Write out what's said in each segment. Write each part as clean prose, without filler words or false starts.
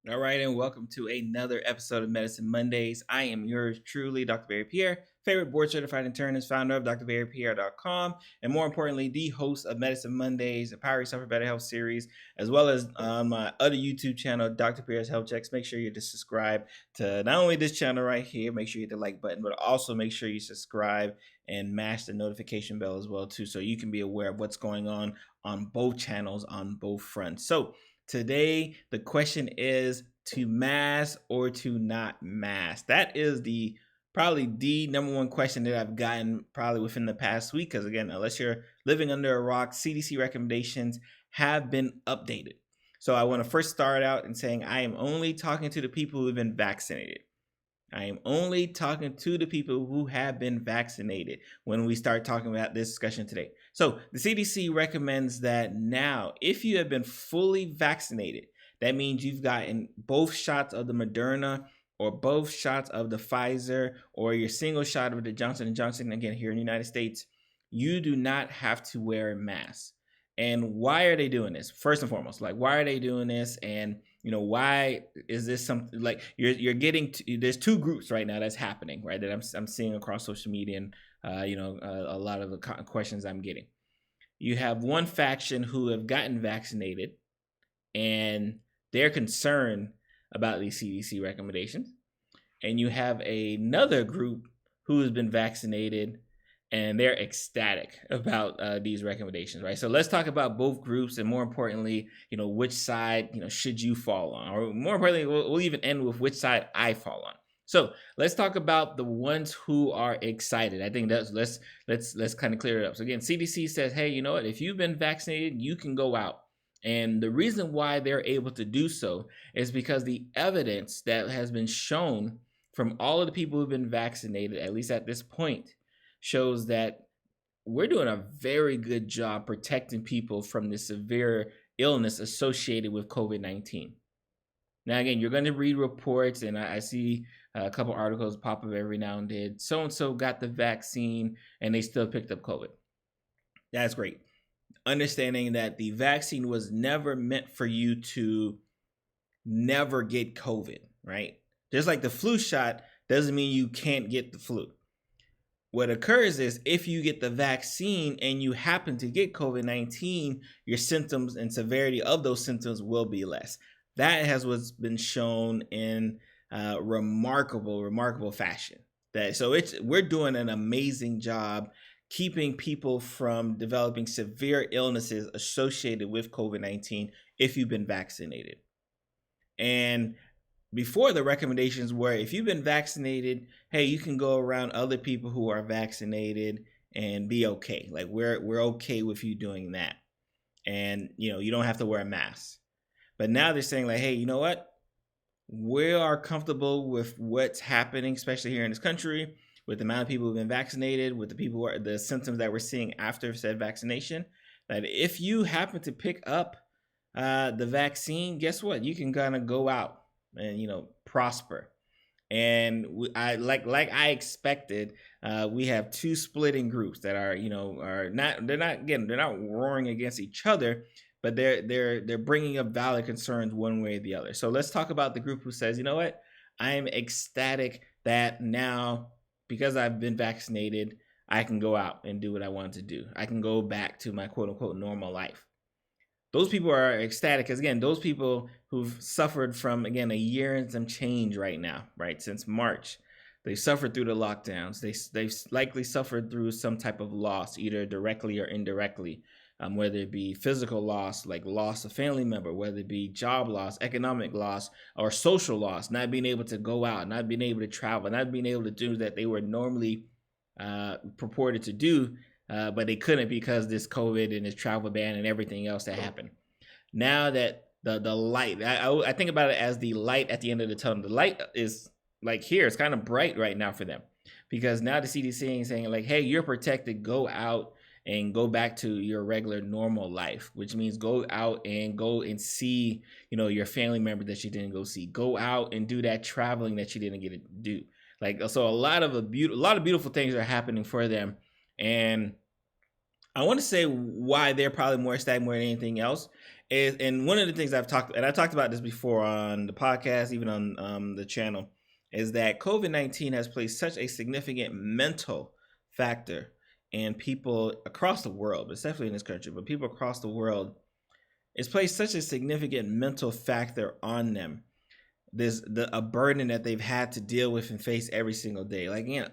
All right, and welcome to another episode of Medicine Mondays. I am yours truly, Dr. Pierre, favorite board certified internist, founder of drbarrypierre.com, and more importantly, the host of Medicine Mondays, Empower Yourself for Better Health series, as well as on my other YouTube channel, Dr. Pierre's Health Checks. Make sure you just subscribe to not only this channel right here, make sure you hit the like button, but also make sure you subscribe and mash the notification bell as well, too, so you can be aware of what's going on both channels, on both fronts. So, today, the question is to mask or to not mask. That is probably the number one question that I've gotten probably within the past week. Because again, unless you're living under a rock, CDC recommendations have been updated. So I want to first start out in saying I am only talking to the people who have been vaccinated. I am only talking to the people who have been vaccinated when we start talking about this discussion today. So the CDC recommends that now, if you have been fully vaccinated, that means you've gotten both shots of the Moderna or both shots of the Pfizer or your single shot of the Johnson & Johnson, again, here in the United States, you do not have to wear a mask. And why are they doing this? First and foremost, like, why are they doing this? And why is this something like you're getting to, there's two groups right now that's happening, right, that I'm seeing across social media and a lot of the questions I'm getting. You have one faction who have gotten vaccinated and they're concerned about these CDC recommendations, and you have another group who has been vaccinated and they're ecstatic about these recommendations, right? So let's talk about both groups, and more importantly, which side should you fall on, or more importantly, we'll even end with which side I fall on. So let's talk about the ones who are excited. I think that's let's kind of clear it up. So again, CDC says, hey, you know what? If you've been vaccinated, you can go out. And the reason why they're able to do so is because the evidence that has been shown from all of the people who've been vaccinated, at least at this point, shows that we're doing a very good job protecting people from the severe illness associated with COVID-19. Now, again, you're going to read reports, and I see a couple articles pop up every now and then. So-and-so got the vaccine, and they still picked up COVID. That's great. Understanding that the vaccine was never meant for you to never get COVID, right? Just like the flu shot doesn't mean you can't get the flu. What occurs is if you get the vaccine and you happen to get COVID-19, your symptoms and severity of those symptoms will be less. That has what's been shown in remarkable fashion. We're doing an amazing job keeping people from developing severe illnesses associated with COVID-19 if you've been vaccinated. And before, the recommendations were, if you've been vaccinated, hey, you can go around other people who are vaccinated and be okay. Like, we're okay with you doing that. And, you don't have to wear a mask. But now they're saying, like, hey, you know what? We are comfortable with what's happening, especially here in this country, with the amount of people who've been vaccinated, with the symptoms that we're seeing after said vaccination, that if you happen to pick up the vaccine, guess what? You can kind of go out and prosper. And I I expected, we have two splitting groups that are they're not roaring against each other, but they're bringing up valid concerns one way or the other. So let's talk about the group who says, you know what, I am ecstatic that now, because I've been vaccinated, I can go out and do what I want to do. I can go back to my quote unquote normal life. Those people are ecstatic because, again, those people who've suffered from, again, a year and some change right now, right, since March. They've suffered through the lockdowns. They've likely suffered through some type of loss, either directly or indirectly, whether it be physical loss, like loss of family member, whether it be job loss, economic loss, or social loss, not being able to go out, not being able to travel, not being able to do that they were normally purported to do, but they couldn't because this COVID and this travel ban and everything else that happened. Now that the light, I think about it as the light at the end of the tunnel. The light is like here, it's kind of bright right now for them, because now the CDC is saying, like, hey, you're protected. Go out and go back to your regular normal life, which means go out and go and see, your family member that you didn't go see. Go out and do that traveling that you didn't get to do. Like, so a lot of beautiful things are happening for them. And I want to say why they're probably more stagnant more than anything else is, and one of the things I talked about this before on the podcast, even on the channel, is that COVID-19 has played such a significant mental factor in people across the world, especially in this country, but people across the world, it's placed such a significant mental factor on them. There's a burden that they've had to deal with and face every single day. Like, again,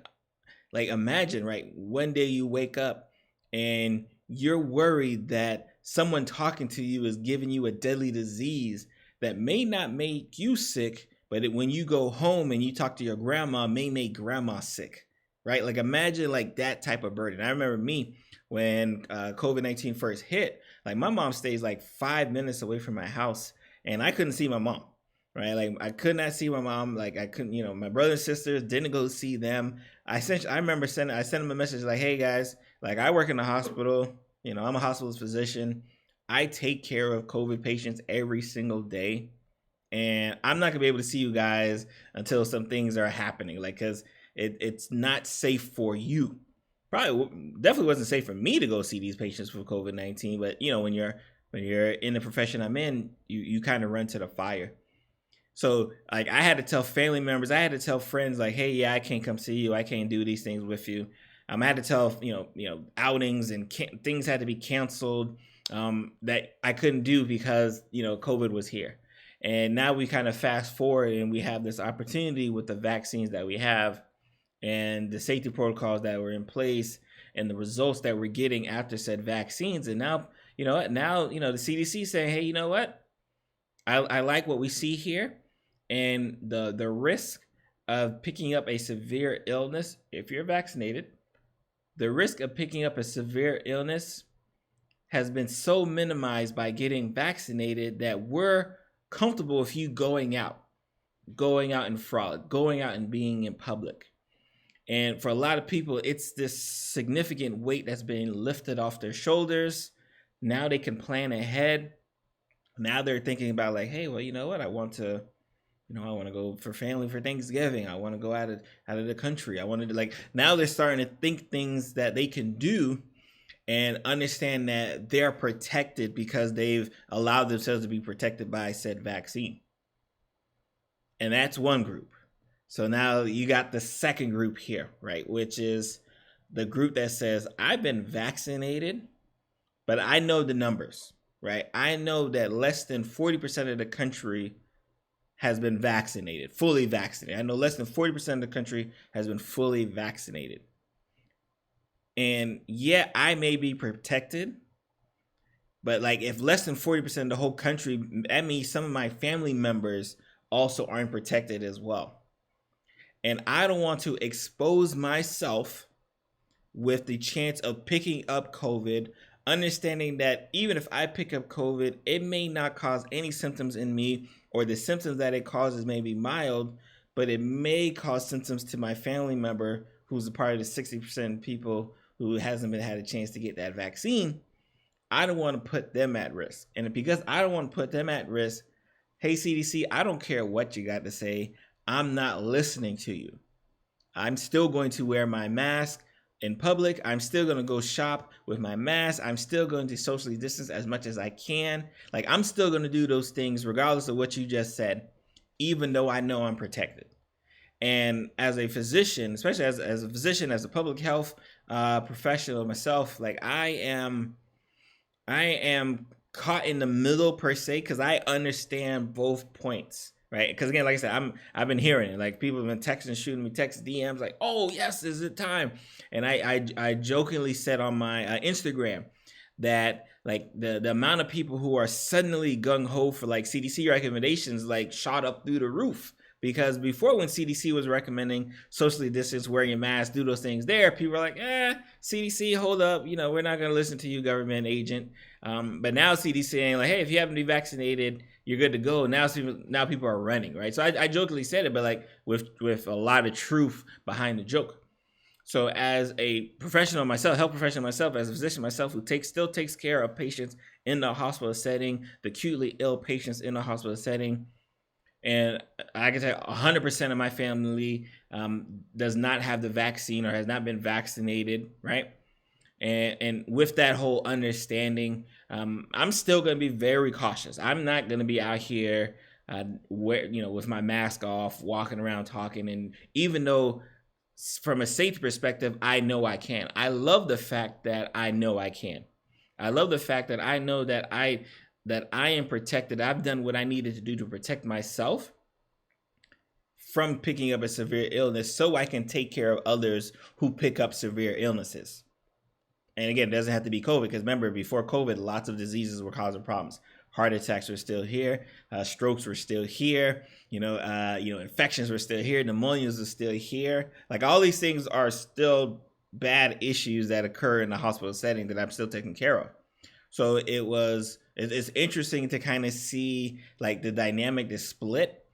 like imagine, right? One day you wake up and you're worried that someone talking to you is giving you a deadly disease that may not make you sick, but when you go home and you talk to your grandma, may make grandma sick, right? Like imagine like that type of burden. I remember me when COVID-19 first hit, like my mom stays like 5 minutes away from my house and I couldn't see my mom. Right, like I could not see my mom. Like I couldn't, my brothers and sisters didn't go see them. I remember sent them a message like, "Hey guys, like I work in the hospital. I'm a hospitalist physician. I take care of COVID patients every single day, and I'm not gonna be able to see you guys until some things are happening. Like, cause it's not safe for you. Probably definitely wasn't safe for me to go see these patients for COVID-19. But when you're in the profession I'm in, you kind of run to the fire." So like I had to tell family members, I had to tell friends like, hey, yeah, I can't come see you. I can't do these things with you. I had to tell, outings and things had to be canceled that I couldn't do because, COVID was here. And now we kind of fast forward and we have this opportunity with the vaccines that we have and the safety protocols that were in place and the results that we're getting after said vaccines. And now, the CDC saying, hey, you know what? I like what we see here. And the risk of picking up a severe illness, if you're vaccinated, the risk of picking up a severe illness has been so minimized by getting vaccinated that we're comfortable with you going out in frolic, going out and being in public. And for a lot of people, it's this significant weight that's been lifted off their shoulders. Now they can plan ahead. Now they're thinking about like, hey, well, you know what? I want to go for family for Thanksgiving. I want to go out of the country. I want to now they're starting to think things that they can do and understand that they're protected because they've allowed themselves to be protected by said vaccine. And that's one group. So now you got the second group here, right? Which is the group that says, I've been vaccinated, but I know the numbers, right? I know that less than 40% of the country has been vaccinated, fully vaccinated. I know less than 40% of the country has been fully vaccinated. And yeah, I may be protected, but like if less than 40% of the whole country, that means some of my family members also aren't protected as well. And I don't want to expose myself with the chance of picking up COVID, understanding that even if I pick up COVID, it may not cause any symptoms in me, or the symptoms that it causes may be mild, but it may cause symptoms to my family member who's a part of the 60% of people who hasn't had a chance to get that vaccine. I don't want to put them at risk. And because I don't want to put them at risk, hey, CDC, I don't care what you got to say. I'm not listening to you. I'm still going to wear my mask in public. I'm still going to go shop with my mask. I'm still going to socially distance as much as I can. Like I'm still going to do those things regardless of what you just said, even though I know I'm protected. And as a physician, especially as a physician, as a public health professional myself, like I am caught in the middle per se, because I understand both points. Right, because again, like I said, I've been hearing it. Like people have been texting, shooting me text DMs, like, "Oh yes, is it time?" And I jokingly said on my Instagram that like the amount of people who are suddenly gung ho for like CDC recommendations like shot up through the roof. Because before, when CDC was recommending socially distance, wearing your mask, do those things there, people were like, CDC, hold up, we're not going to listen to you, government agent. But now CDC saying like, hey, if you haven't been vaccinated, you're good to go. Now people are running, right? So I jokingly said it, but like with a lot of truth behind the joke. So as a professional myself, health professional myself, as a physician myself, who still takes care of patients in the hospital setting, the acutely ill patients in the hospital setting, and I can say 100% of my family does not have the vaccine or has not been vaccinated, right? And with that whole understanding, I'm still going to be very cautious. I'm not going to be out here with my mask off, walking around talking. And even though from a safety perspective, I know I can. I love the fact that I know I can. I love the fact that I know that I am protected. I've done what I needed to do to protect myself from picking up a severe illness so I can take care of others who pick up severe illnesses. And again, it doesn't have to be COVID, because remember, before COVID, lots of diseases were causing problems. Heart attacks were still here. Strokes were still here. Infections were still here. Pneumonias are still here. Like, all these things are still bad issues that occur in the hospital setting that I'm still taking care of. So it's interesting to kind of see like the dynamic, the split.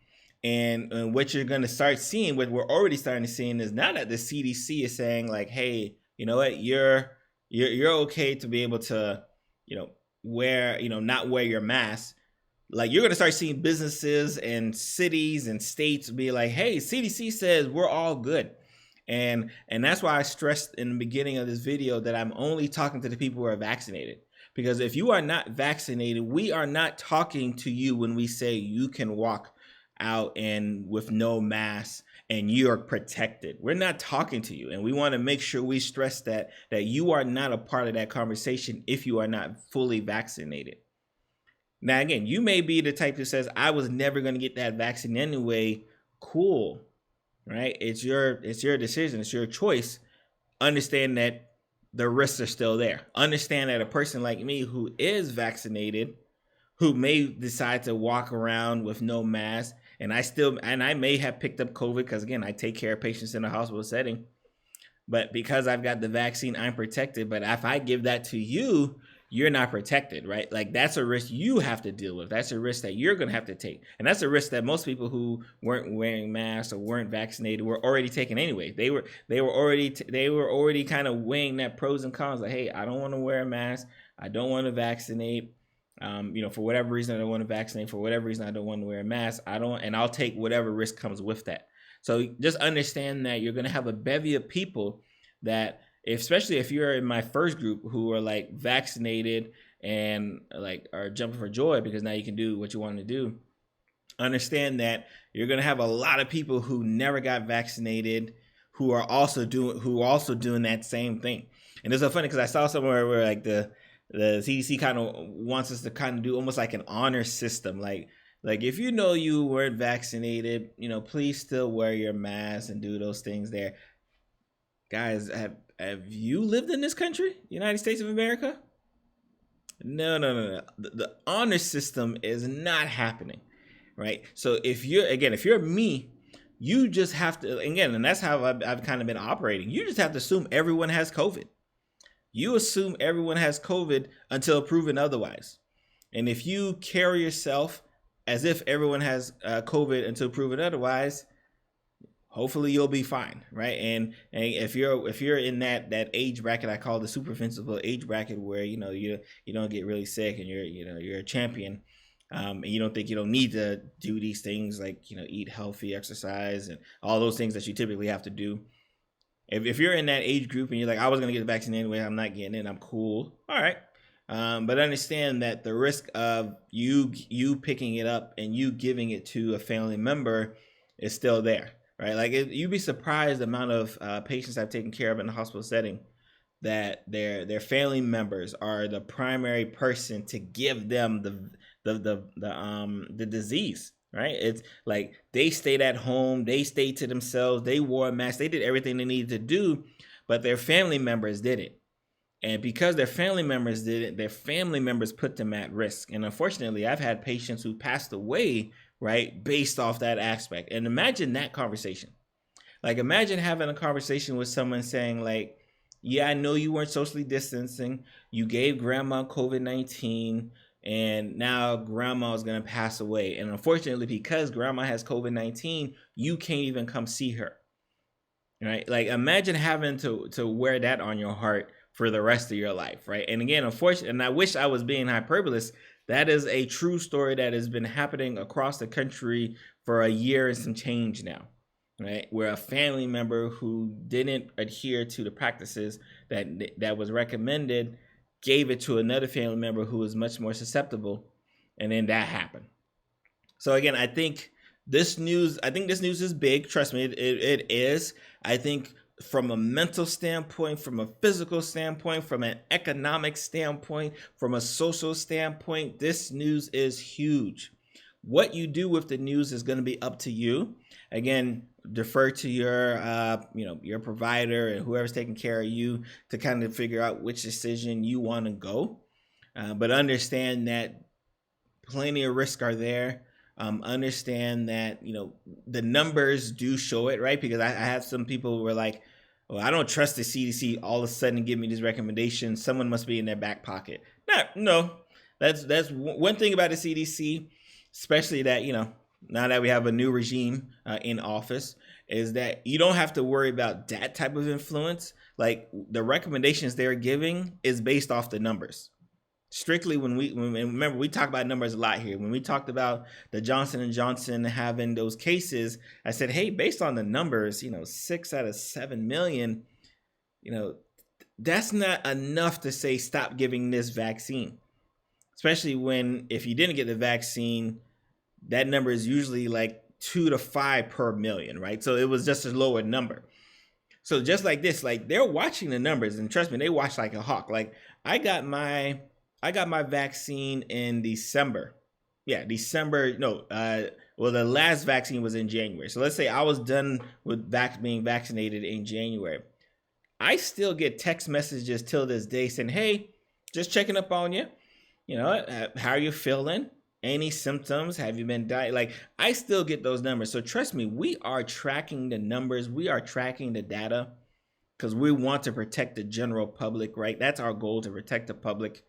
And what you're going to start seeing, what we're already starting to see, is now that the CDC is saying like, hey, you know what, you're okay to be able to, not wear your mask. Like, you're going to start seeing businesses and cities and states be like, hey, CDC says we're all good. And that's why I stressed in the beginning of this video that I'm only talking to the people who are vaccinated. Because if you are not vaccinated, we are not talking to you when we say you can walk out and with no mask and you're protected. We're not talking to you, and we want to make sure we stress that you are not a part of that conversation if you are not fully vaccinated. Now, again, you may be the type that says, I was never going to get that vaccine anyway. Cool, right? It's your decision. It's your choice. Understand that the risks are still there. Understand that a person like me who is vaccinated, who may decide to walk around with no mask, and I may have picked up COVID, because again, I take care of patients in a hospital setting. But because I've got the vaccine, I'm protected. But if I give that to you, you're not protected, right? Like, that's a risk you have to deal with. That's a risk that you're going to have to take. And that's a risk that most people who weren't wearing masks or weren't vaccinated were already taking anyway. They were already kind of weighing that pros and cons. Like, hey, I don't want to wear a mask. I don't want to vaccinate. For whatever reason, I don't want to vaccinate. For whatever reason, I don't want to wear a mask. And I'll take whatever risk comes with that. So just understand that you're going to have a bevy of people that, especially if you're in my first group, who are like vaccinated and like are jumping for joy because now you can do what you want to do. Understand that you're going to have a lot of people who never got vaccinated who are also doing that same thing. And it's so funny because I saw somewhere where like the CDC kind of wants us to kind of do almost like an honor system. Like if you know you weren't vaccinated, please still wear your mask and do those things there. Guys, have you lived in this country, United States of America? No. The honor system is not happening, right? So if you're me, you just have to, again, and that's how I've kind of been operating. You just have to assume everyone has COVID. You assume everyone has COVID until proven otherwise. And if you carry yourself as if everyone has COVID until proven otherwise, hopefully you'll be fine, right? And if you're in that age bracket I call the super invincible age bracket, where you don't get really sick and you're a champion, and you don't think you don't need to do these things like eat healthy, exercise, and all those things that you typically have to do. If you're in that age group and you're like, I was gonna get the vaccine anyway, I'm not getting it, I'm cool, all right. But understand that the risk of you picking it up and you giving it to a family member is still there, right? Like, you'd be surprised the amount of patients I've taken care of in the hospital setting that their family members are the primary person to give them the disease, right? It's like they stayed at home, they stayed to themselves, they wore a mask, they did everything they needed to do, but their family members did it. And because their family members did it, their family members put them at risk. And unfortunately, I've had patients who passed away, right, based off that aspect. And imagine that conversation. Like, imagine having a conversation with someone saying like, yeah, I know you weren't socially distancing, you gave grandma COVID-19, and now grandma is going to pass away. And unfortunately, because grandma has COVID-19, you can't even come see her, right? Like, imagine having to wear that on your heart for the rest of your life, right? And again, unfortunately, and I wish I was being hyperbolous, that is a true story that has been happening across the country for a year and some change now, right? Where a family member who didn't adhere to the practices that was recommended gave it to another family member who was much more susceptible, and then that happened. So again, I think this news is big. Trust me, it is. I think from a mental standpoint, from a physical standpoint, from an economic standpoint, from a social standpoint, this news is huge. What you do with the news is going to be up to you. Again, defer to your provider and whoever's taking care of you to kind of figure out which decision you want to go. But understand that plenty of risk are there. Understand that the numbers do show it, right? Because I have some people who were like, "Well, I don't trust the CDC." All of a sudden, give me these recommendations. Someone must be in their back pocket. No, that's one thing about the CDC, especially that now that we have a new regime in office, is that you don't have to worry about that type of influence. Like the recommendations they're giving is based off the numbers. Strictly remember, we talk about numbers a lot here. When we talked about the Johnson & Johnson having those cases, I said, hey, based on the numbers, 6 out of 7 million, that's not enough to say stop giving this vaccine. Especially when, if you didn't get the vaccine, that number is usually like 2 to 5 per million, right? So it was just a lower number. So just like this, like they're watching the numbers, and trust me, they watch like a hawk. Like I got my vaccine in December. Yeah, December. No, well, the last vaccine was in January. So let's say I was done with being vaccinated in January. I still get text messages till this day saying, "Hey, just checking up on you. How are you feeling? Any symptoms? Have you been dying?" Like I still get those numbers. So trust me, we are tracking the numbers. We are tracking the data because we want to protect the general public, right? That's our goal, to protect the public,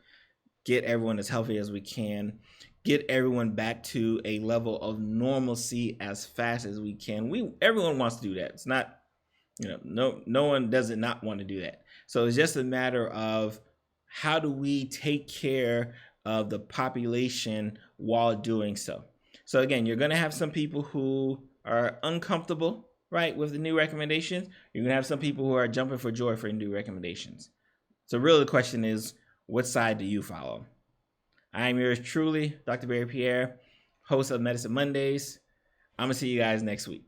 get everyone as healthy as we can, get everyone back to a level of normalcy as fast as we can. Everyone wants to do that. It's not, no one does not want to do that. So it's just a matter of how do we take care of the population while doing so. So again, you're going to have some people who are uncomfortable, right, with the new recommendations. You're going to have some people who are jumping for joy for new recommendations. So really the question is, what side do you follow? I am yours truly, Dr. Barry Pierre, host of Medicine Mondays. I'm going to see you guys next week.